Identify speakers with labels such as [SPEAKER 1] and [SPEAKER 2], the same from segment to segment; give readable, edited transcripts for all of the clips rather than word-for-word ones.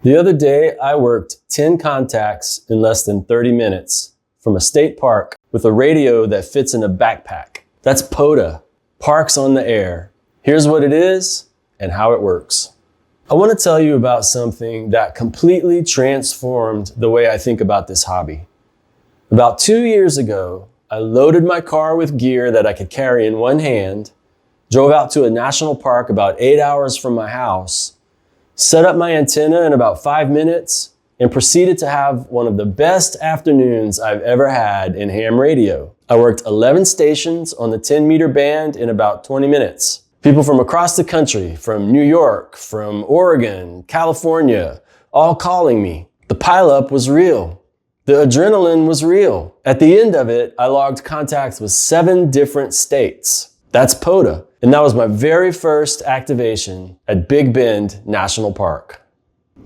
[SPEAKER 1] The other day, I worked 10 contacts in less than 30 minutes from a state park with a radio that fits in a backpack. That's POTA, Parks on the Air. Here's what it is and how it works. I want to tell you about something that completely transformed the way I think about this hobby. About 2 years ago, I loaded my car with gear that I could carry in one hand, drove out to a national park about 8 hours from my house, set up my antenna in about 5 minutes, and proceeded to have one of the best afternoons I've ever had in ham radio. I worked 11 stations on the 10-meter band in about 20 minutes. People from across the country, from New York, from Oregon, California, all calling me. The pileup was real. The adrenaline was real. At the end of it, I logged contacts with 7 different states. That's POTA. And that was my very first activation at Big Bend National Park.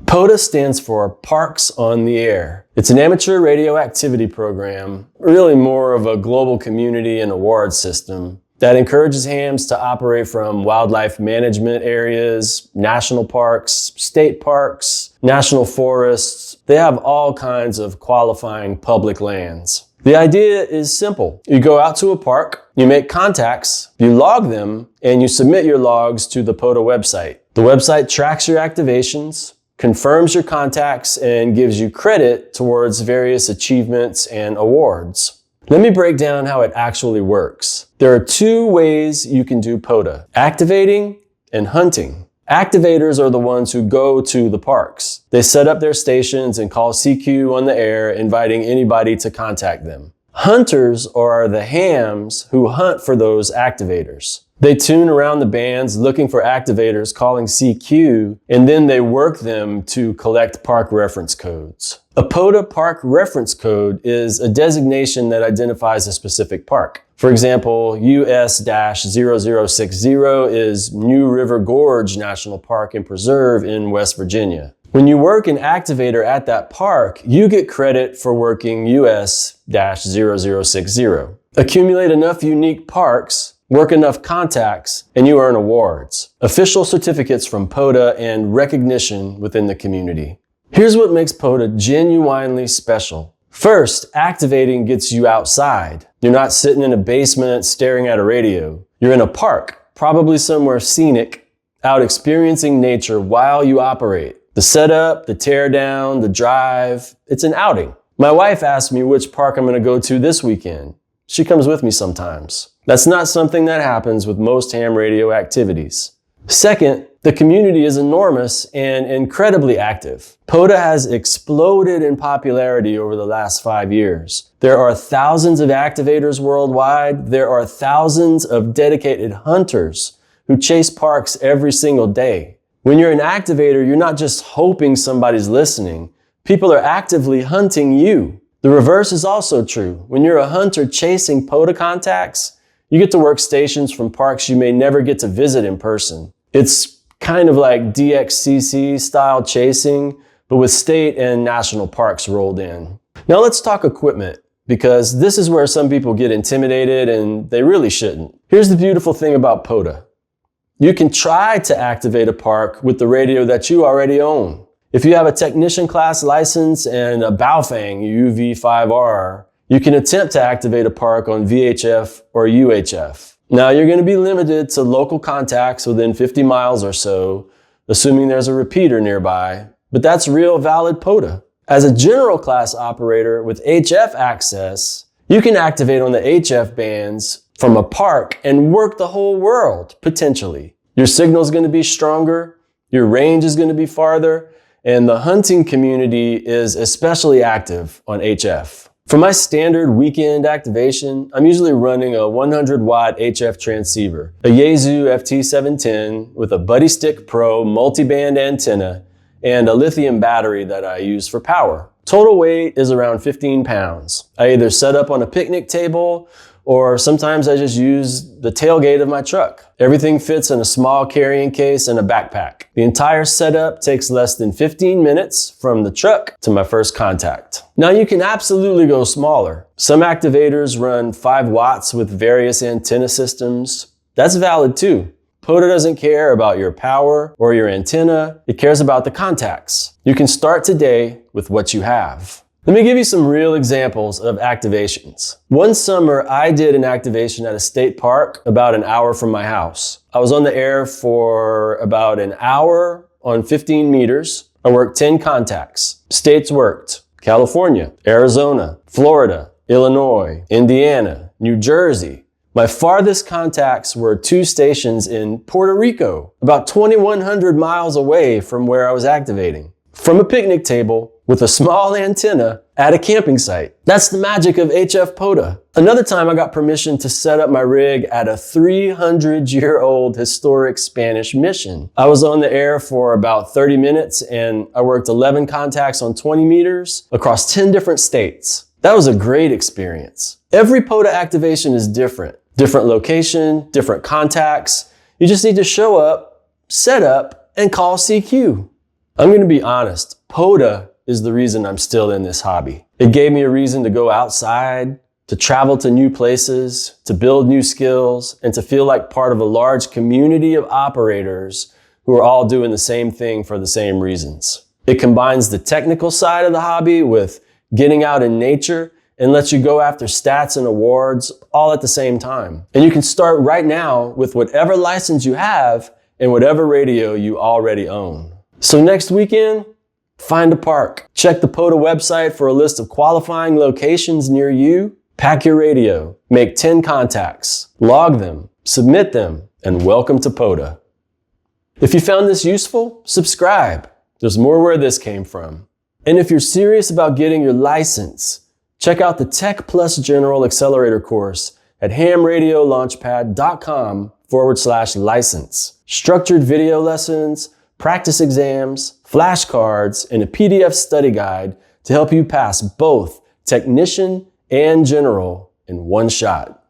[SPEAKER 1] POTA stands for Parks on the Air. It's an amateur radio activity program, really more of a global community and award system that encourages hams to operate from wildlife management areas, national parks, state parks, national forests. They have all kinds of qualifying public lands. The idea is simple. You go out to a park, you make contacts, you log them, and you submit your logs to the POTA website. The website tracks your activations, confirms your contacts, and gives you credit towards various achievements and awards. Let me break down how it actually works. There are 2 ways you can do POTA: activating and hunting. Activators are the ones who go to the parks. They set up their stations and call CQ on the air, inviting anybody to contact them. Hunters are the hams who hunt for those activators. They tune around the bands looking for activators calling CQ, and then they work them to collect park reference codes. A POTA park reference code is a designation that identifies a specific park. For example, US-0060 is New River Gorge National Park and Preserve in West Virginia. When you work an activator at that park, you get credit for working US-0060. Accumulate enough unique parks, work enough contacts, and you earn awards, official certificates from POTA, and recognition within the community. Here's what makes POTA genuinely special. First, activating gets you outside. You're not sitting in a basement staring at a radio. You're in a park, probably somewhere scenic, out experiencing nature while you operate. The setup, the tear down, the drive, it's an outing. My wife asked me which park I'm going to go to this weekend. She comes with me sometimes. That's not something that happens with most ham radio activities. Second, the community is enormous and incredibly active. POTA has exploded in popularity over the last 5 years. There are thousands of activators worldwide. There are thousands of dedicated hunters who chase parks every single day. When you're an activator, you're not just hoping somebody's listening. People are actively hunting you. The reverse is also true. When you're a hunter chasing POTA contacts, you get to work stations from parks you may never get to visit in person. It's kind of like DXCC style chasing, but with state and national parks rolled in. Now let's talk equipment, because this is where some people get intimidated and they really shouldn't. Here's the beautiful thing about POTA. You can try to activate a park with the radio that you already own. If you have a technician class license and a Baofeng UV5R, you can attempt to activate a park on VHF or UHF. Now you're going to be limited to local contacts within 50 miles or so, assuming there's a repeater nearby, but that's real valid POTA. As a general class operator with HF access, you can activate on the HF bands from a park and work the whole world, potentially. Your signal is going to be stronger, your range is going to be farther, and the hunting community is especially active on HF. For my standard weekend activation, I'm usually running a 100 watt HF transceiver, a Yaesu FT710 with a Buddy Stick Pro multiband antenna and a lithium battery that I use for power. Total weight is around 15 pounds. I either set up on a picnic table or sometimes I just use the tailgate of my truck. Everything fits in a small carrying case and a backpack. The entire setup takes less than 15 minutes from the truck to my first contact. Now you can absolutely go smaller. Some activators run 5 watts with various antenna systems. That's valid too. POTA doesn't care about your power or your antenna. It cares about the contacts. You can start today with what you have. Let me give you some real examples of activations. One summer, I did an activation at a state park about an hour from my house. I was on the air for about an hour on 15 meters. I worked 10 contacts. States worked: California, Arizona, Florida, Illinois, Indiana, New Jersey. My farthest contacts were 2 stations in Puerto Rico, about 2,100 miles away from where I was activating. From a picnic table with a small antenna at a camping site. That's the magic of HF POTA. Another time I got permission to set up my rig at a 300-year-old historic Spanish mission. I was on the air for about 30 minutes and I worked 11 contacts on 20 meters across 10 different states. That was a great experience. Every POTA activation is different. Different location, different contacts. You just need to show up, set up, and call CQ. I'm going to be honest, POTA is the reason I'm still in this hobby. It gave me a reason to go outside, to travel to new places, to build new skills, and to feel like part of a large community of operators who are all doing the same thing for the same reasons. It combines the technical side of the hobby with getting out in nature and lets you go after stats and awards all at the same time. And you can start right now with whatever license you have and whatever radio you already own. So next weekend, find a park. Check the POTA website for a list of qualifying locations near you. Pack your radio. Make 10 contacts. Log them. Submit them. And welcome to POTA. If you found this useful, subscribe. There's more where this came from. And if you're serious about getting your license, check out the Tech Plus General Accelerator course at hamradiolaunchpad.com/license. Structured video lessons, practice exams, flashcards, and a PDF study guide to help you pass both technician and general in one shot.